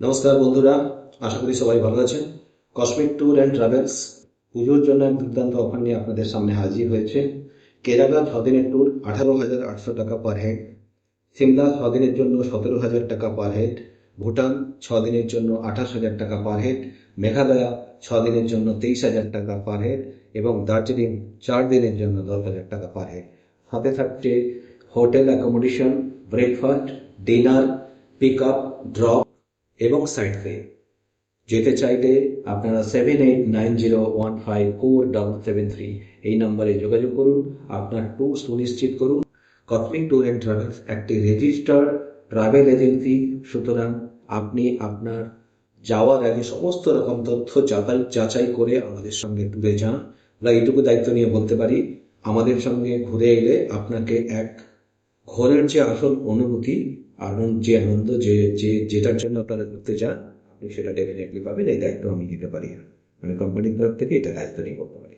নমস্কার বন্ধুরা, আশা করি সবাই ভালো আছেন। কসমিক ট্যুর অ্যান্ড ট্রাভেলস পুজোর জন্য এক দুর্দান্ত অফার নিয়ে আপনাদের সামনে হাজির হয়েছে। কেরালা 6 দিনের ট্যুর 18,800 টাকা পার হেড, সিমলা 6 দিনের জন্য 17,000 টাকা পার হেড, ভুটান 6 দিনের জন্য 28,000 টাকা পার হেড, মেঘালয়া 6 দিনের জন্য 23,000 টাকা পার হেড এবং দার্জিলিং 4 দিনের জন্য 10,000 টাকা পার হেড। সাথে থাকছে hotel accommodation, breakfast, dinner, pick up, drop এবং সাইড বে। যেতে চাইলে আপনারা 7890154773 এই নম্বরে যোগাযোগ করুন। আপনার ট্যুর সুনিশ্চিত করুন। কসমিক ট্যুর অ্যান্ড ট্রাভেলস একটি রেজিস্টার্ড ট্রাভেল এজেন্সি, সুতরাং আপনি আপনার যাওয়ার আগে সমস্ত রকম তথ্য যাচাই করে আমাদের সঙ্গে ট্যুরে যান। আমরা এইটুকু দায়িত্ব নিয়ে বলতে পারি, আমাদের সঙ্গে ঘুরে এলে আপনাকে এক ঘোরের যে আসল অনুভূতি, যে আনন্দ, যেটার জন্য আপনারা ঘুরতে চান, আপনি সেটা ডেফিনেটলি পাবেন। এই দায়িত্ব আমি নিতে পারি, আমি কোম্পানির তরফ থেকে এটা দায়িত্ব নিয়ে বলতে পারি।